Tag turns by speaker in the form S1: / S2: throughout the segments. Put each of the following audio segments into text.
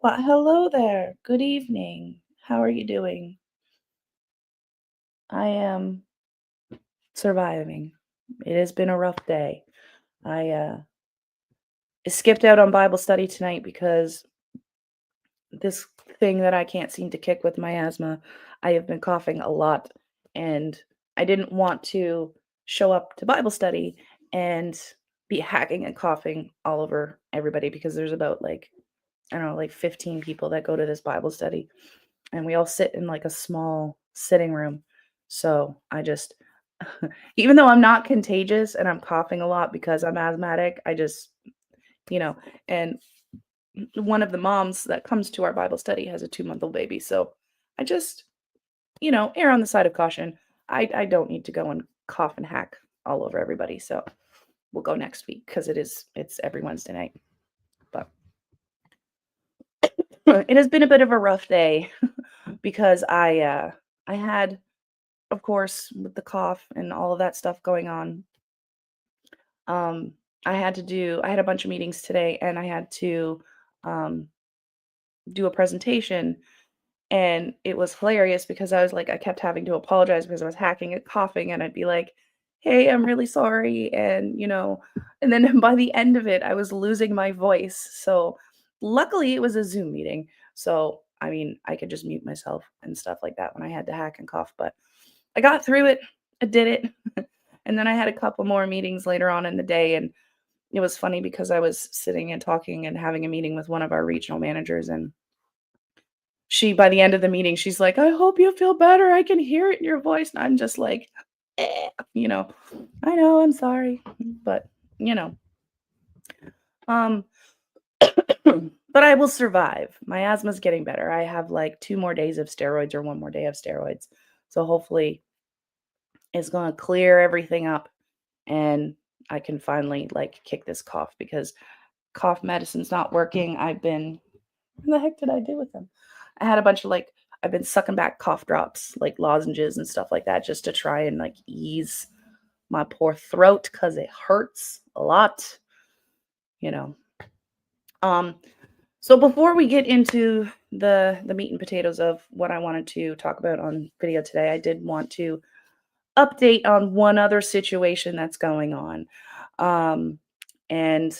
S1: Well, hello there. Good evening. How are you doing? I am surviving. It has been a rough day. I skipped out on Bible study tonight because this thing that I can't seem to kick with my asthma, I have been coughing a lot, and I didn't want to show up to Bible study and be hacking and coughing all over everybody because there's about I don't know, like 15 people that go to this Bible study, and we all sit in like a small sitting room. So I just, even though I'm not contagious and I'm coughing a lot because I'm asthmatic, I just, you know, and one of the moms that comes to our Bible study has a 2-month-old baby. So I just, err on the side of caution. I don't need to go and cough and hack all over everybody. So we'll go next week because it's every Wednesday night. But it has been a bit of a rough day because I had, of course, with the cough and all of that stuff going on, um, I had a bunch of meetings today and I had to um, do a presentation. And it was hilarious because I kept having to apologize because I was hacking and coughing, and I'd be like, hey, I'm really sorry. And then by the end of it, I was losing my voice. So luckily it was a Zoom meeting. So, I mean, I could just mute myself and stuff like that when I had to hack and cough. But I got through it. I did it. And then I had a couple more meetings later on in the day. And it was funny because I was sitting and talking and having a meeting with one of our regional managers. And by the end of the meeting, she's like, I hope you feel better. I can hear it in your voice. And I'm just like, eh, you know, I know, I'm sorry. But, you know, um, but I will survive. My asthma's getting better. I have like 2 more days of steroids or 1 more day of steroids. So hopefully it's going to clear everything up and I can finally like kick this cough because cough medicine's not working. What the heck did I do with them? I had a bunch of I've been sucking back cough drops, like lozenges and stuff like that, just to try and like ease my poor throat because it hurts a lot, you know. Um, so before we get into the meat and potatoes of what I wanted to talk about on video today, I did want to update on one other situation that's going on. Um, and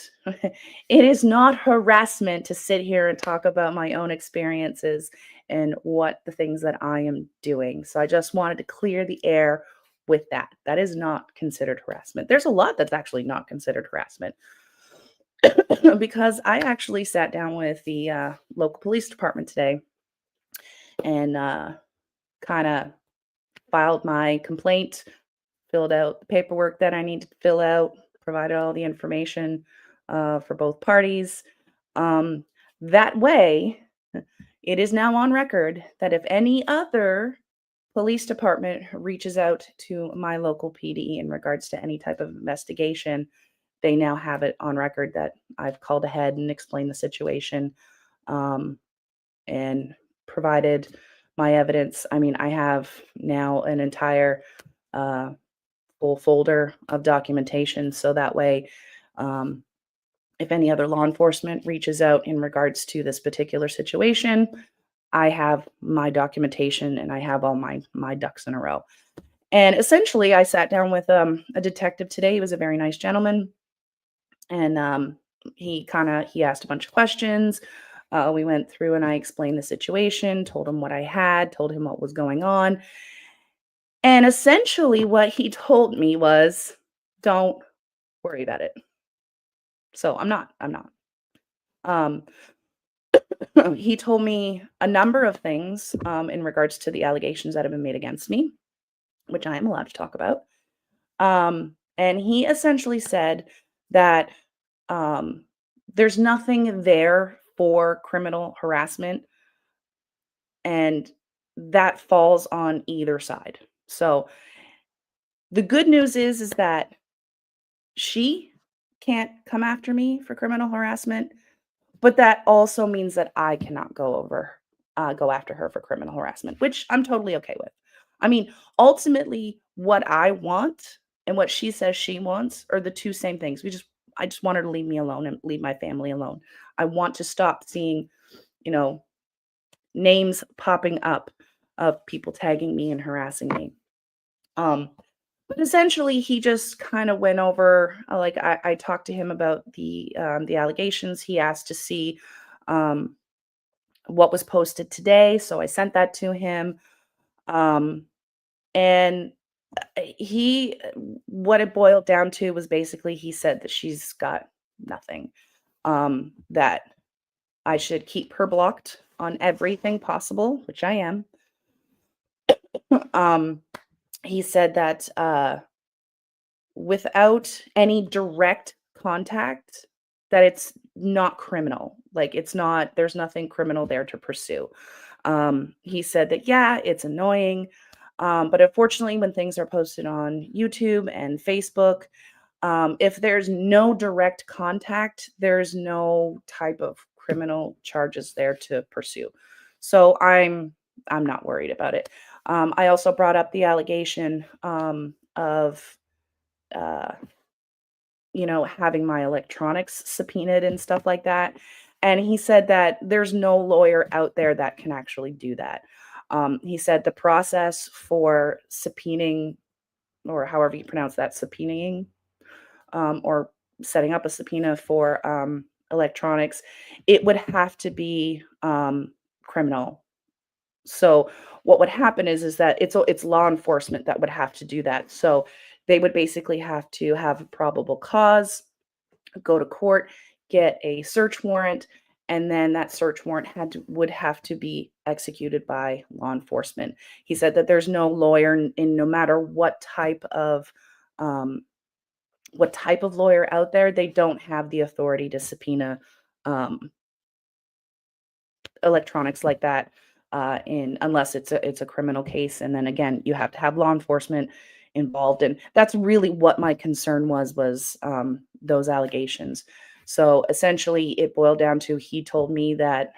S1: it is not harassment to sit here and talk about my own experiences and what the things that I am doing. So I just wanted to clear the air with that. That is not considered harassment. There's a lot that's actually not considered harassment because I actually sat down with the local police department today and kind of filed my complaint, filled out the paperwork that I need to fill out, provided all the information for both parties. Um, that way, it is now on record that if any other police department reaches out to my local PD in regards to any type of investigation, they now have it on record that I've called ahead and explained the situation um, and provided my evidence. I mean, I have now an entire uh, full folder of documentation. So that way, um, if any other law enforcement reaches out in regards to this particular situation, I have my documentation and I have all my ducks in a row. And essentially, I sat down with a detective today. He was a very nice gentleman, and he asked a bunch of questions. We went through and I explained the situation, told him what I had, told him what was going on, and essentially, what he told me was, "Don't worry about it." So I'm not. Um, he told me a number of things in regards to the allegations that have been made against me, which I am allowed to talk about. And he essentially said that um, there's nothing there for criminal harassment, and that falls on either side. So the good news is that she can't come after me for criminal harassment, but that also means that I cannot go after her for criminal harassment, which I'm totally okay with. I mean, ultimately, what I want and what she says she wants are the two same things. I just want her to leave me alone and leave my family alone. I want to stop seeing you know, names popping up of people tagging me and harassing me. Um, but essentially, he just kind of went over, like I talked to him about the allegations. He asked to see um, what was posted today, so I sent that to him. Um, and he, what it boiled down to was basically he said that she's got nothing. That I should keep her blocked on everything possible, which I am. Um, he said that without any direct contact, that it's not criminal. Like it's not, there's nothing criminal there to pursue. He said that, yeah, it's annoying. But unfortunately, when things are posted on YouTube and Facebook, if there's no direct contact, there's no type of criminal charges there to pursue. So I'm not worried about it. I also brought up the allegation of uh, having my electronics subpoenaed and stuff like that. And he said that there's no lawyer out there that can actually do that. He said the process for subpoenaing, or however you pronounce that, subpoenaing, or setting up a subpoena for electronics, it would have to be criminal. So what would happen is that it's law enforcement that would have to do that. So they would basically have to have a probable cause, go to court, get a search warrant, and then that search warrant would have to be executed by law enforcement. He said that there's no lawyer in no matter um, what type of lawyer out there, they don't have the authority to subpoena um, electronics like that, in unless it's a criminal case, and then again, you have to have law enforcement involved, and that's really what my concern was those allegations. So essentially, it boiled down to he told me that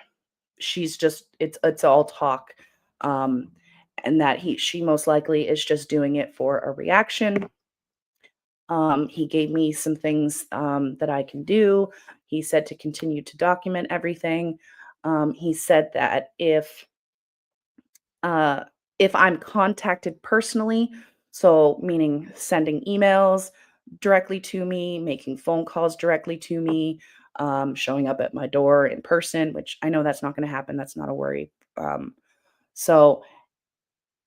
S1: she's just it's all talk, um, and that she most likely is just doing it for a reaction. He gave me some things that I can do. He said to continue to document everything. He said that uh, if I'm contacted personally, so meaning sending emails directly to me, making phone calls directly to me, showing up at my door in person, which I know that's not going to happen. That's not a worry. So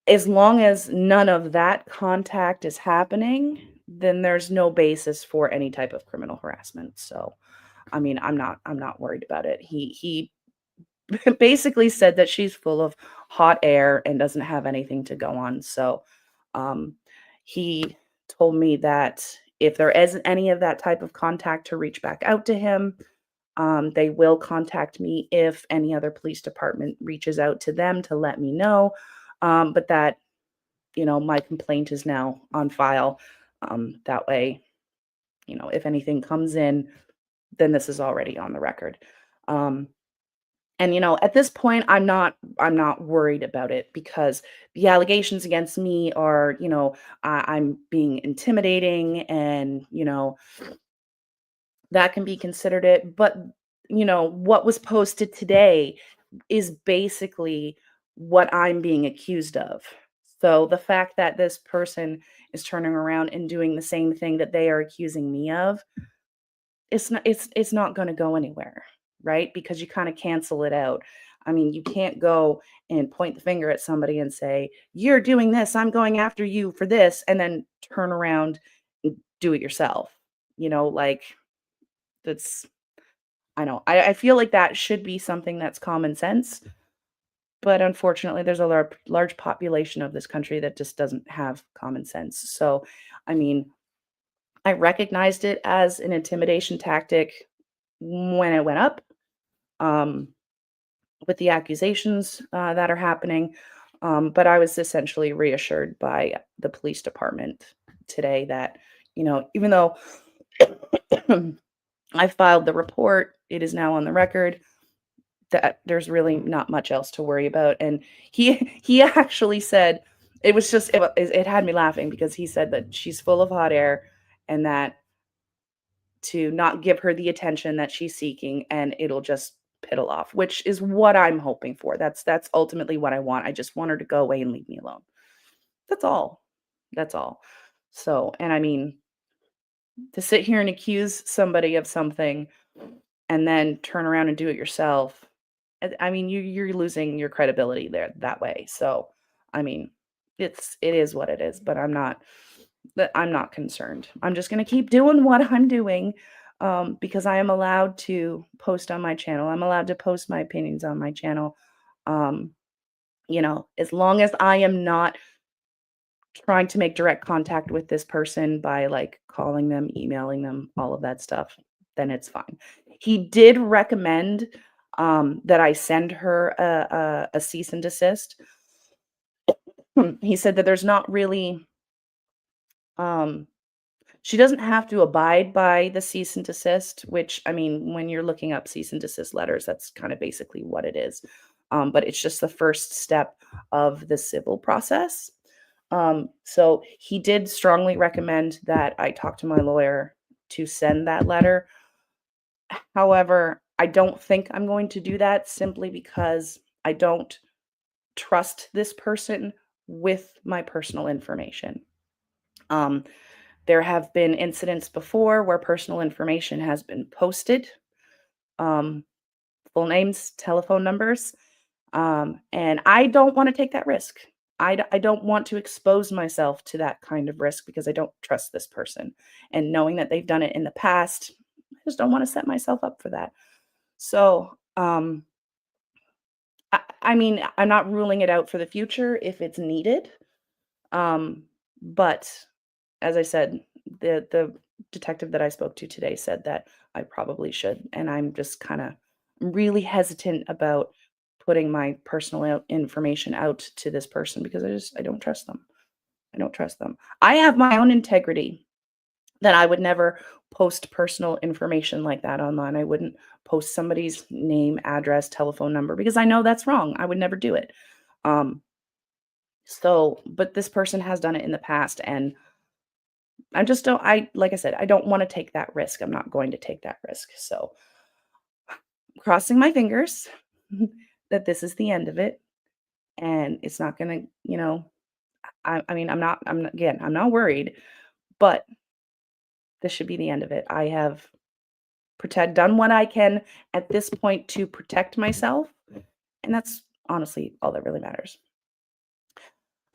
S1: as long as none of that contact is happening, then there's no basis for any type of criminal harassment. So, I mean, I'm not worried about it. He basically said that she's full of hot air and doesn't have anything to go on. So, um, he told me that if there isn't any of that type of contact, to reach back out to him. They will contact me if any other police department reaches out to them to let me know. But that, my complaint is now on file. That way, if anything comes in, then this is already on the record. Um, and at this point, I'm not worried about it because the allegations against me are, I'm being intimidating, and that can be considered it. But what was posted today is basically what I'm being accused of. So the fact that this person is turning around and doing the same thing that they are accusing me of, it's not going to go anywhere, right? Because you kind of cancel it out. I mean, you can't go and point the finger at somebody and say, "You're doing this, I'm going after you for this," and then turn around and do it yourself. Like that's I know. I feel like that should be something that's common sense, but unfortunately, there's a large population of this country that just doesn't have common sense. So, I mean, I recognized it as an intimidation tactic when it went up, um, with the accusations that are happening. But I was essentially reassured by the police department today that, even though I filed the report, it is now on the record that there's really not much else to worry about. And he actually said it was just it had me laughing because he said that she's full of hot air and that to not give her the attention that she's seeking, and it'll just off, which is what I'm hoping for. That's ultimately what I want. I just want her to go away and leave me alone. That's all. That's all. So, and I mean, to sit here and accuse somebody of something and then turn around and do it yourself, I mean, you're losing your credibility there that way. So, I mean, it is what it is, but I'm not concerned. I'm just gonna keep doing what I'm doing, because I am allowed to post on my channel. I'm allowed to post my opinions on my channel. Um, as long as I am not trying to make direct contact with this person by, like, calling them, emailing them, all of that stuff, then it's fine. He did recommend, that I send her a cease and desist. He said that there's not really, um she doesn't have to abide by the cease and desist, which, I mean, when you're looking up cease and desist letters, that's kinda basically what it is. But it's just the first step of the civil process. So he did strongly recommend that I talk to my lawyer to send that letter. However, I don't think I'm going to do that simply because I don't trust this person with my personal information. Um, there have been incidents before where personal information has been posted, um, full names, telephone numbers, and I don't wanna take that risk. I don't want to expose myself to that kind of risk because I don't trust this person, and knowing that they've done it in the past, I just don't wanna set myself up for that. So, I mean, I'm not ruling it out for the future if it's needed, but as I said, the detective that I spoke to today said that I probably should, and I'm just kinda really hesitant about putting my personal information out to this person because I don't trust them. I don't trust them. I have my own integrity that I would never post personal information like that online. I wouldn't post somebody's name, address, telephone number because I know that's wrong. I would never do it. Um, but this person has done it in the past, and I just don't I like I said, I don't wanna take that risk. I'm not going to take that risk. So, crossing my fingers that this is the end of it, and it's not gonna, I mean, I'm not worried, but this should be the end of it. I have done what I can at this point to protect myself, and that's honestly all that really matters.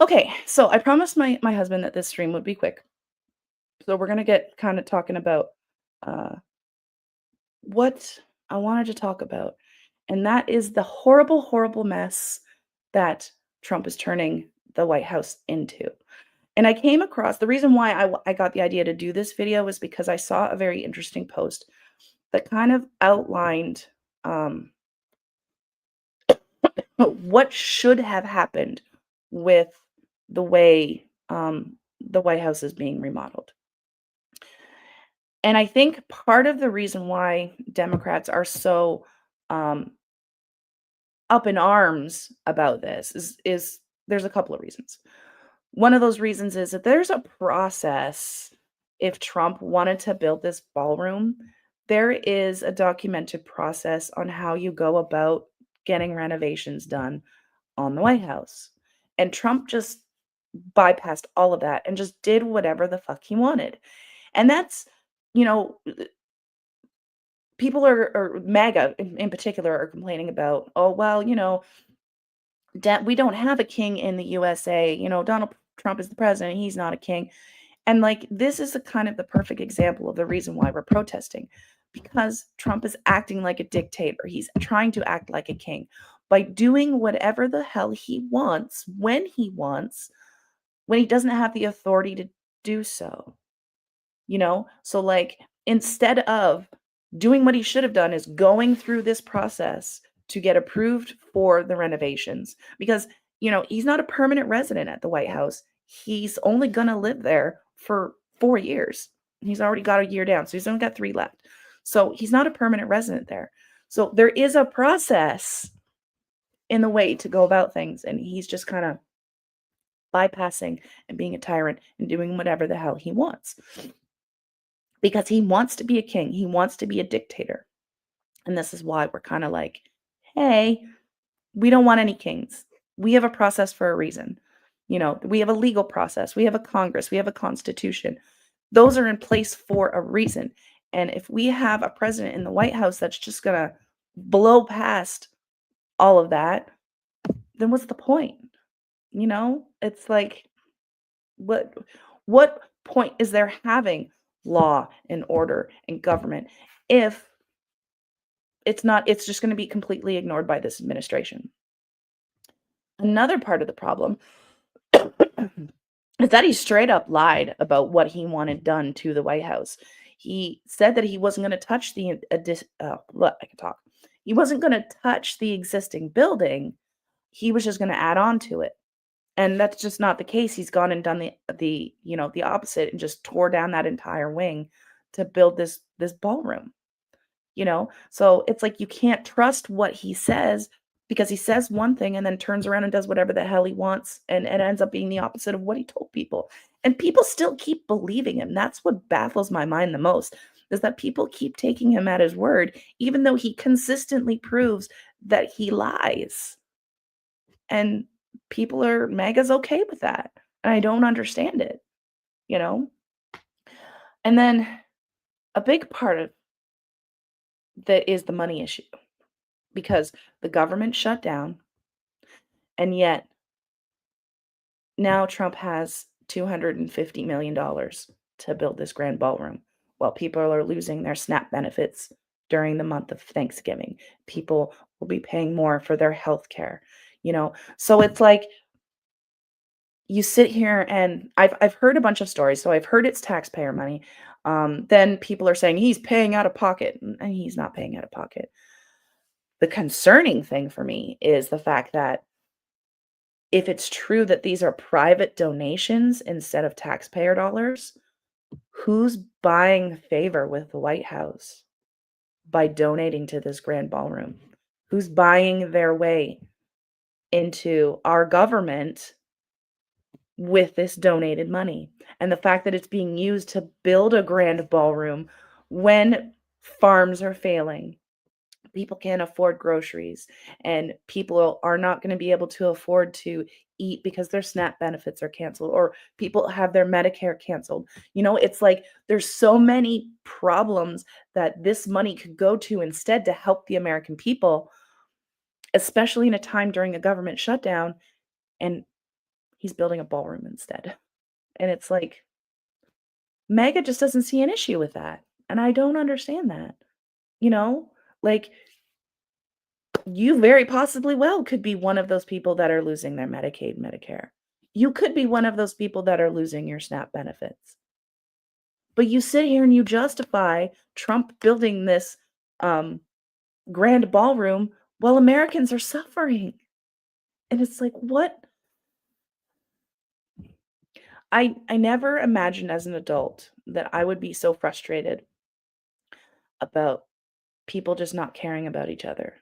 S1: Okay, so I promised my husband that this stream would be quick. So we're gonna get kinda talking about, uh what I wanted to talk about, and that is the horrible, horrible mess that Trump is turning the White House into. And I came across the reason why I got the idea to do this video was because I saw a very interesting post that kind of outlined, what should have happened with the way, the White House is being remodeled. And I think part of the reason why Democrats are so, um, up in arms about this is there's a couple of reasons. One of those reasons is that there's a process if Trump wanted to build this ballroom, there is a documented process on how you go about getting renovations done on the White House. And Trump just bypassed all of that and just did whatever the fuck he wanted. And that's, you know, people are MAGA in particular are complaining about, oh, well, we don't have a king in the USA. Donald Trump is the president. He's not a king. And like, this is a kind of the perfect example of the reason why we're protesting because Trump is acting like a dictator. He's trying to act like a king by doing whatever the hell he wants, when he doesn't have the authority to do so. So like instead of doing what he should have done is going through this process to get approved for the renovations because he's not a permanent resident at the White House. He's only going to live there for 4 years. He's already got a year down, so he's only got 3 left. So he's not a permanent resident there. So there is a process in the way to go about things, and he's just kind of bypassing and being a tyrant and doing whatever the hell he wants because he wants to be a king. He wants to be a dictator. And this is why we're kind of like, hey, we don't want any kings. We have a process for a reason. We have a legal process, we have a Congress, we have a constitution. Those are in place for a reason. And if we have a president in the White House that's just going to blow past all of that, then what's the point? It's like, what what point is there having law and order and government if it's just going to be completely ignored by this administration? Another part of the problem is that he straight up lied about what he wanted done to the White House. He said that he wasn't going to touch look, I can talk. He wasn't going to touch the existing building. He was just going to add on to it. And that's just not the case. He's gone and done the opposite and just tore down that entire wing to build this ballroom. So it's like you can't trust what he says, because he says one thing and then turns around and does whatever the hell he wants, and it ends up being the opposite of what he told people. And people still keep believing him. That's what baffles my mind the most, is that people keep taking him at his word, even though he consistently proves that he lies. And MAGA's okay with that. And I don't understand it, you know? And then a big part of that is the money issue, because the government shut down, and yet now Trump has $250 million to build this grand ballroom, while people are losing their SNAP benefits during the month of Thanksgiving. People will be paying more for their health care, So it's like, you sit here, and I've heard a bunch of stories. So I've heard it's taxpayer money. Then people are saying he's paying out of pocket, and he's not paying out of pocket. The concerning thing for me is the fact that if it's true that these are private donations instead of taxpayer dollars, who's buying favor with the White House by donating to this grand ballroom? Who's buying their way into our government with this donated money? And the fact that it's being used to build a grand ballroom when farms are failing, people can't afford groceries, and people are not going to be able to afford to eat because their SNAP benefits are canceled, or people have their Medicare canceled. It's like there's so many problems that this money could go to instead to help the American people, especially in a time during a government shutdown, and he's building a ballroom instead. And it's like, MAGA just doesn't see an issue with that. And I don't understand that. Like, you very possibly well could be one of those people that are losing their Medicaid, Medicare. You could be one of those people that are losing your SNAP benefits. But you sit here and you justify Trump building this grand ballroom while Americans are suffering. And it's like, what? I never imagined as an adult that I would be so frustrated about people just not caring about each other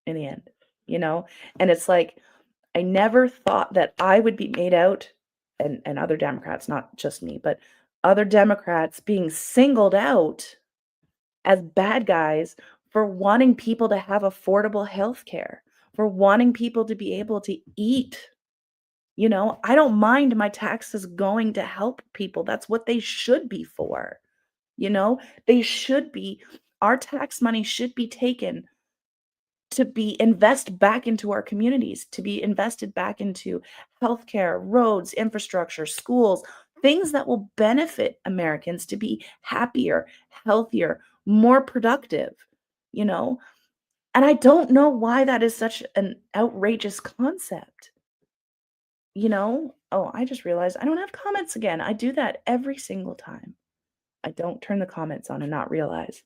S1: in the end, And it's like, I never thought that I would be made out, and other Democrats, not just me, but other Democrats being singled out as bad guys for wanting people to have affordable health care, for wanting people to be able to eat. I don't mind my taxes going to help people. That's what they should be for. They should be, our tax money should be taken to be invest back into our communities, to be invested back into healthcare, roads, infrastructure, schools, things that will benefit Americans to be happier, healthier, more productive, you know? And I don't know why that is such an outrageous concept. Oh, I just realized I don't have comments again. I do that every single time. I don't turn the comments on and not realize.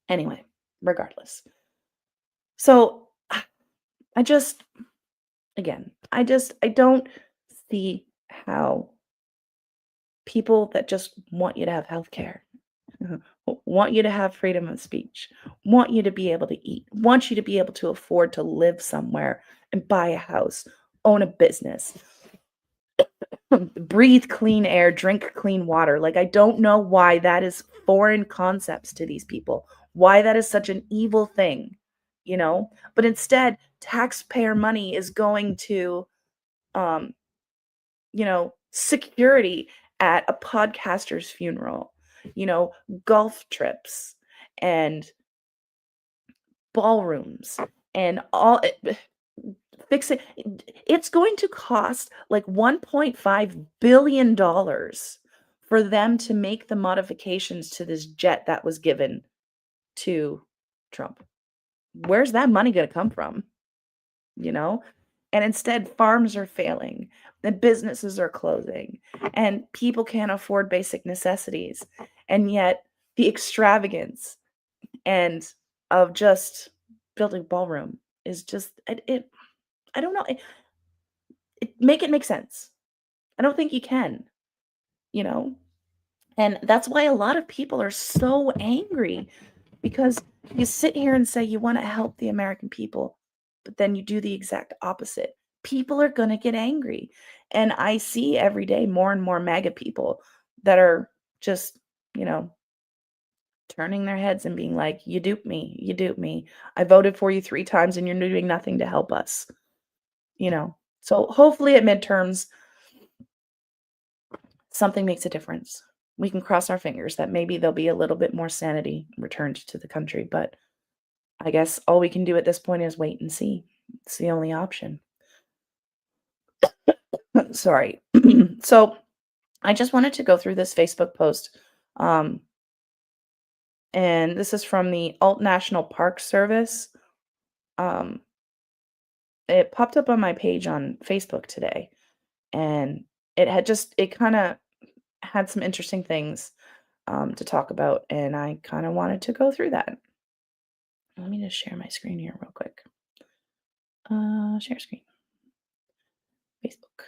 S1: Anyway, regardless. So I just, again, I don't see how people that just want you to have health care, want you to have freedom of speech, want you to be able to eat, want you to be able to afford to live somewhere and buy a house, own a business, breathe clean air, drink clean water. Like, I don't know why that is foreign concepts to these people, why that is such an evil thing, you know? But instead, taxpayer money is going to, um, security at a podcaster's funeral, golf trips and ballrooms and all fix it. It's going to cost like $1.5 billion dollars for them to make the modifications to this jet that was given to Trump. Where's that money going to come from? You know? And instead, farms are failing, and businesses are closing, and people can't afford basic necessities. And yet, the extravagance and of just building ballroom is just I don't know. Make it make sense. I don't think you can, you know? And that's why a lot of people are so angry because you sit here and say you want to help the American people, but then you do the exact opposite. People are going to get angry. And I see every day more and more MAGA people that are just, you know, turning their heads and being like, you duped me. You duped me. I voted for you 3 times and you're doing nothing to help us, you know? So hopefully at midterms, something makes a difference. We can cross our fingers that maybe there'll be a little bit more sanity returned to the country, but I guess all we can do at this point is wait and see. It's the only option. Sorry. So I just wanted to go through this Facebook post. Um, and this is from the Alt National Park Service. Um, it popped up on my page on Facebook today, and it kind of had some interesting things to talk about, and I kind of wanted to go through that. Let me just share my screen here real quick. Share screen. Facebook.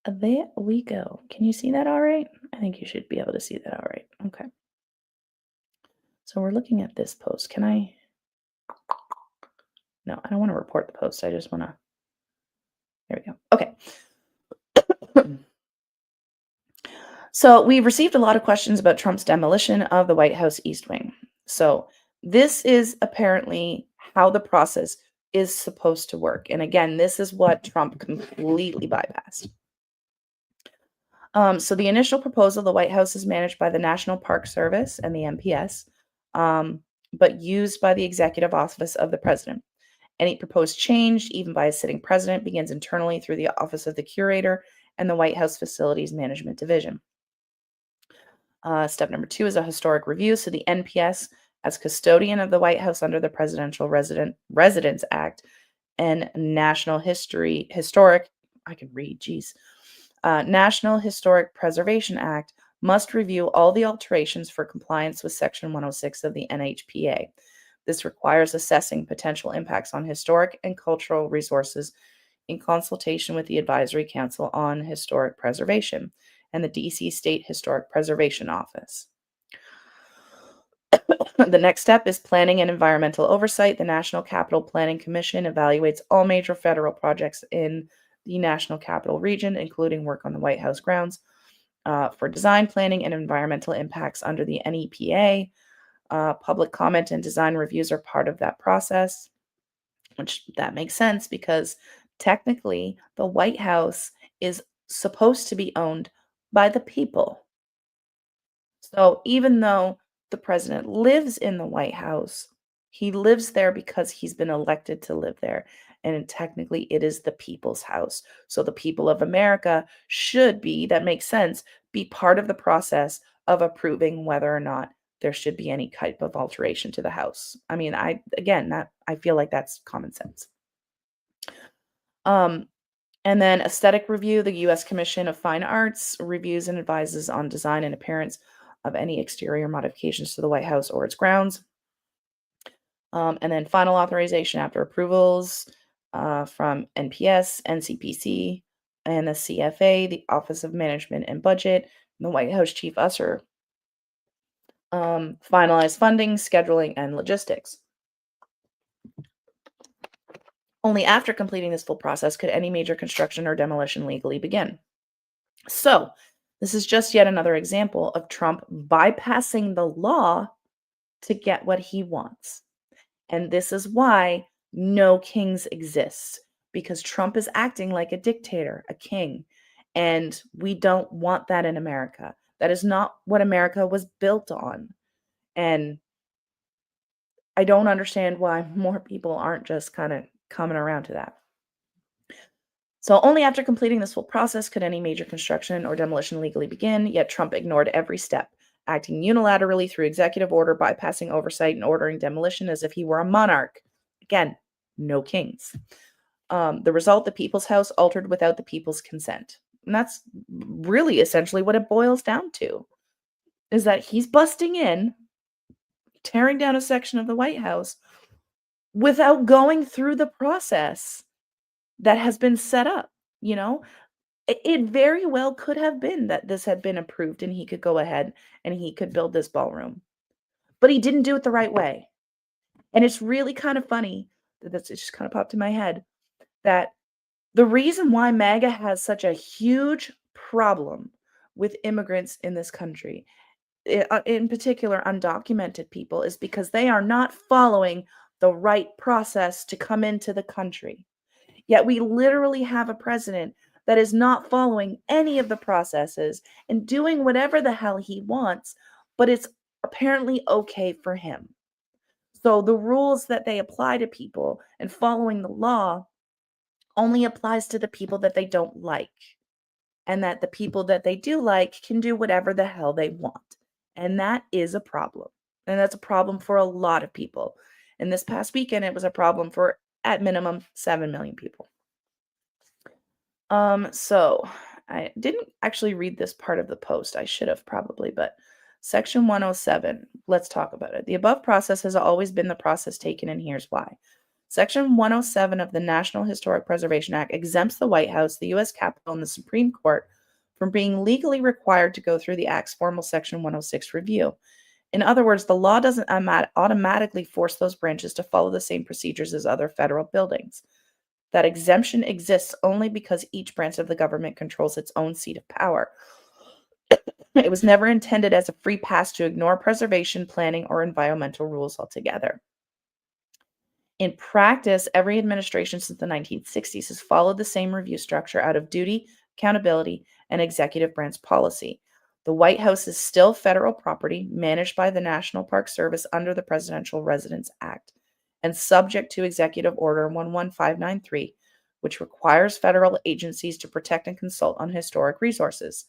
S1: There we go. Can you see that all right? I think you should be able to see that all right. Okay. So we're looking at this post. Can I? No, I don't want to report the post. I just want to. There we go. Okay. So we've received a lot of questions about Trump's demolition of the White House East Wing. So this is apparently how the process is supposed to work. And again, this is what Trump completely bypassed. So the initial proposal, the White House is managed by the National Park Service and the NPS, but used by the executive office of the president. Any proposed change, even by a sitting president, begins internally through the office of the curator and the White House Facilities Management Division. Step number 2 is a historic review. So the NPS, as custodian of the White House under the Presidential Residence Act and National Historic Preservation Act, must review all the alterations for compliance with Section 106 of the NHPA. This requires assessing potential impacts on historic and cultural resources in consultation with the Advisory Council on Historic Preservation and the DC State Historic Preservation Office. The next step is planning and environmental oversight. The National Capital Planning Commission evaluates all major federal projects in the National Capital Region, including work on the White House grounds, for design, planning, and environmental impacts under the NEPA. Public comment and design reviews are part of that process, which that makes sense because technically the White House is supposed to be owned by the people. So even though the president lives in the White House, he lives there because he's been elected to live there. And technically, it is the people's house. So the people of America should be, that makes sense, be part of the process of approving whether or not there should be any type of alteration to the house. I mean, I feel like that's common sense. And then aesthetic review, the U.S. Commission of Fine Arts reviews and advises on design and appearance of any exterior modifications to the White House or its grounds. And then final authorization after approvals from NPS, NCPC, and the CFA, the Office of Management and Budget, and the White House Chief Usher. Finalize funding, scheduling, and logistics. Only after completing this full process could any major construction or demolition legally begin. So, this is just yet another example of Trump bypassing the law to get what he wants. And this is why no kings exist, because Trump is acting like a dictator, a king. And we don't want that in America. That is not what America was built on. And I don't understand why more people aren't just kind of coming around to that. So, only after completing this full process could any major construction or demolition legally begin, yet Trump ignored every step, acting unilaterally through executive order, bypassing oversight and ordering demolition as if he were a monarch. Again, no kings. The result, the people's house altered without the people's consent. And that's really essentially what it boils down to, is that he's busting in, tearing down a section of the White House without going through the process that has been set up, you know? It very well could have been that this had been approved and he could go ahead and he could build this ballroom. But he didn't do it the right way. And it's really kind of funny that it just kind of popped in my head that the reason why MAGA has such a huge problem with immigrants in this country, in particular undocumented people, is because they are not following the right process to come into the country. Yet we literally have a president that is not following any of the processes and doing whatever the hell he wants, but it's apparently okay for him. So the rules that they apply to people and following the law only applies to the people that they don't like. And that the people that they do like can do whatever the hell they want. And that is a problem. And that's a problem for a lot of people. And this past weekend, it was a problem for, at minimum, 7 million people. So I didn't actually read this part of the post. I should have probably, but Section 107, let's talk about it. The above process has always been the process taken, and here's why. Section 107 of the National Historic Preservation Act exempts the White House, the U.S. Capitol, and the Supreme Court from being legally required to go through the Act's formal Section 106 review. In other words, the law doesn't automatically force those branches to follow the same procedures as other federal buildings. That exemption exists only because each branch of the government controls its own seat of power. It was never intended as a free pass to ignore preservation, planning, or environmental rules altogether. In practice, every administration since the 1960s has followed the same review structure out of duty, accountability, and executive branch policy. The White House is still federal property managed by the National Park Service under the Presidential Residence Act and subject to Executive Order 11593, which requires federal agencies to protect and consult on historic resources.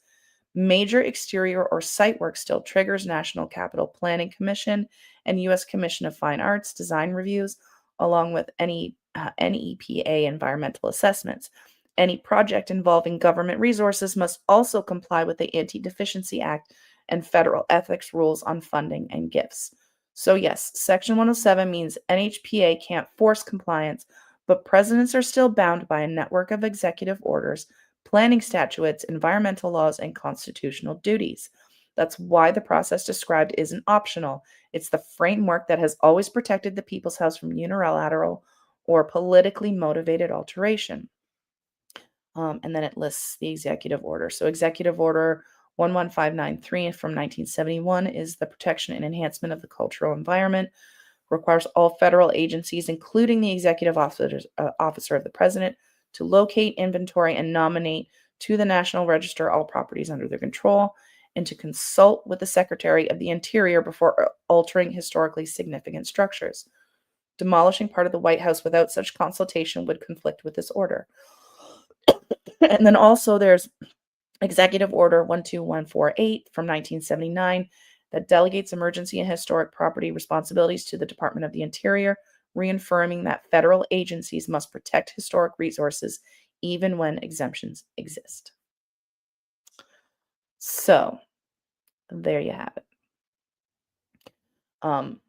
S1: Major exterior or site work still triggers National Capital Planning Commission and U.S. Commission of Fine Arts design reviews, along with any NEPA environmental assessments. Any project involving government resources must also comply with the Anti-Deficiency Act and federal ethics rules on funding and gifts. So yes, Section 107 means NHPA can't force compliance, but presidents are still bound by a network of executive orders, planning statutes, environmental laws, and constitutional duties. That's why the process described isn't optional. It's the framework that has always protected the People's House from unilateral or politically motivated alteration. And then it lists the executive order. So Executive Order 11593 from 1971 is the protection and enhancement of the cultural environment, requires all federal agencies, including the executive officer of the president, to locate, inventory, and nominate to the National Register all properties under their control, and to consult with the Secretary of the Interior before altering historically significant structures. Demolishing part of the White House without such consultation would conflict with this order. And then also there's Executive Order 12148 from 1979 that delegates emergency and historic property responsibilities to the Department of the Interior, reaffirming that federal agencies must protect historic resources even when exemptions exist. So, there you have it. Um,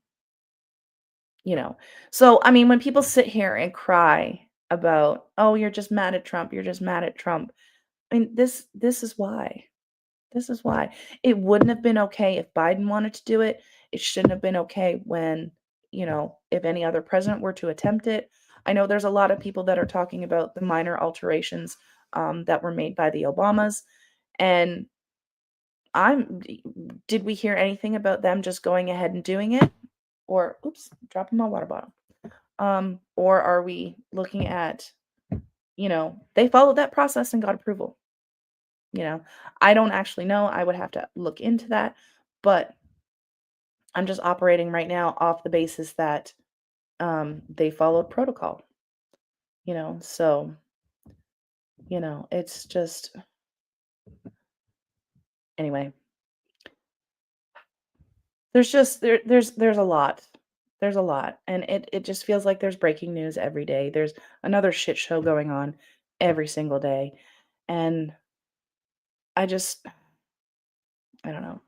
S1: so I mean, when people sit here and cry about, oh, you're just mad at Trump, you're just mad at Trump. I mean, this is why. This is why. It wouldn't have been okay if Biden wanted to do it. It shouldn't have been okay when, if any other president were to attempt it. I know there's a lot of people that are talking about the minor alterations that were made by the Obamas. And I'm, did we hear anything about them just going ahead and doing it? Or, oops, dropping my water bottle. Or are we looking at, they followed that process and got approval? You know, I don't actually know. I would have to look into that. But I'm just operating right now off the basis that they followed protocol, so, it's just, anyway, there's a lot. There's a lot. And it just feels like there's breaking news every day. There's another shit show going on every single day. And I just, I don't know.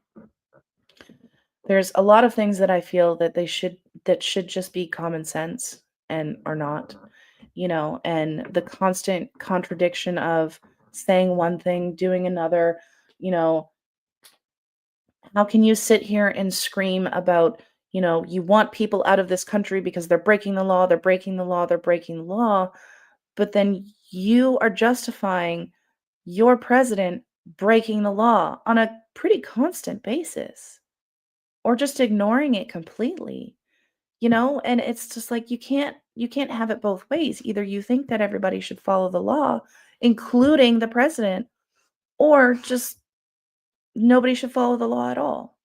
S1: There's a lot of things that I feel that that should just be common sense and are not, and the constant contradiction of saying one thing, doing another, you know, how can you sit here and scream about, you want people out of this country because they're breaking the law, they're breaking the law, they're breaking the law, but then you are justifying your president breaking the law on a pretty constant basis, or just ignoring it completely, and it's just like you can't have it both ways. Either you think that everybody should follow the law, including the president, or just nobody should follow the law at all.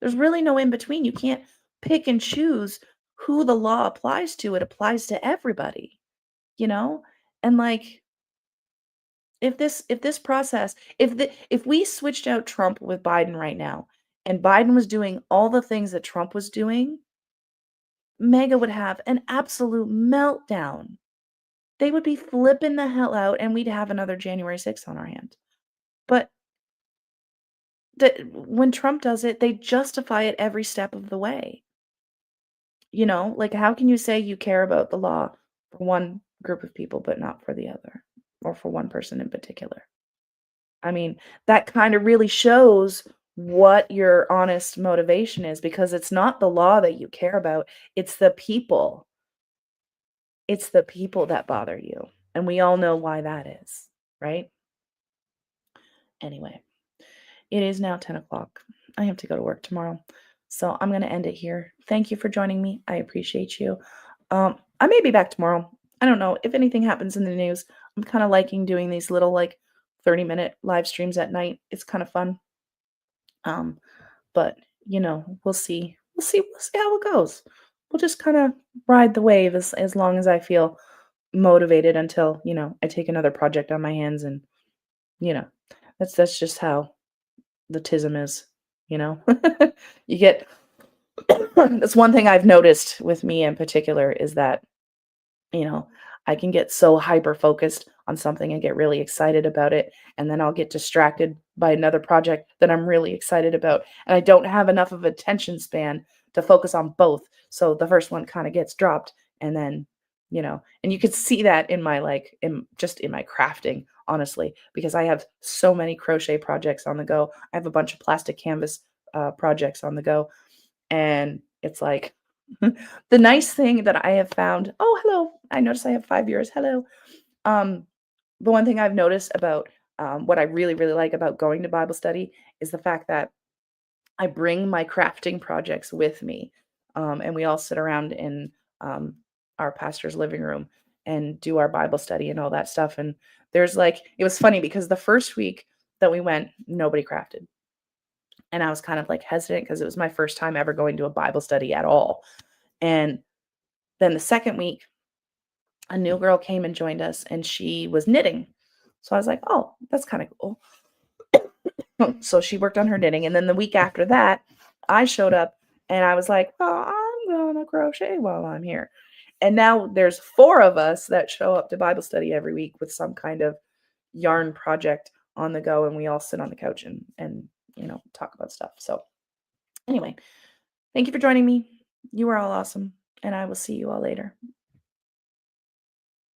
S1: There's really no in between. You can't pick and choose who the law applies to. It applies to everybody, you know? And like if this process, if we switched out Trump with Biden right now and Biden was doing all the things that Trump was doing, Mega would have an absolute meltdown. They would be flipping the hell out and we'd have another January 6th on our hands. But when Trump does it, they justify it every step of the way. Like, how can you say you care about the law for one group of people, but not for the other, or for one person in particular? I mean, that kind of really shows what your honest motivation is, because it's not the law that you care about, it's the people. It's the people that bother you. And we all know why that is, right? Anyway, it is now 10 o'clock. I have to go to work tomorrow. So I'm going to end it here. Thank you for joining me. I appreciate you. I may be back tomorrow. I don't know if anything happens in the news. I'm kind of liking doing these little, like, 30-minute live streams at night. It's kind of fun. Um, but we'll see. We'll see how it goes. We'll just kind of ride the wave as long as I feel motivated, until, I take another project on my hands, and, you know, that's just how the tism is, you know? You get that's one thing I've noticed with me in particular, is that, you know, I can get so hyper focused on something and get really excited about it, and then I'll get distracted by another project that I'm really excited about, and I don't have enough of attention span to focus on both. So the first one kind of gets dropped, and then, and you could see that in my, like, in my crafting, honestly, because I have so many crochet projects on the go. I have a bunch of plastic canvas projects on the go, and it's like, the nice thing that I have found, oh, hello. I notice I have 5 years. Hello. Um, the one thing I've noticed about, what I really, really like about going to Bible study, is the fact that I bring my crafting projects with me. And we all sit around in, our pastor's living room and do our Bible study and all that stuff. And it was funny because the first week that we went, nobody crafted. And I was kind of like hesitant because it was my first time ever going to a Bible study at all. And then the second week, a new girl came and joined us, and she was knitting. So I was like, oh, that's kind of cool. So she worked on her knitting. And then the week after that, I showed up and I was like, oh, I'm going to crochet while I'm here. And now there's 4 of us that show up to Bible study every week with some kind of yarn project on the go. And we all sit on the couch and talk about stuff. So anyway, thank you for joining me. You are all awesome. And I will see you all later.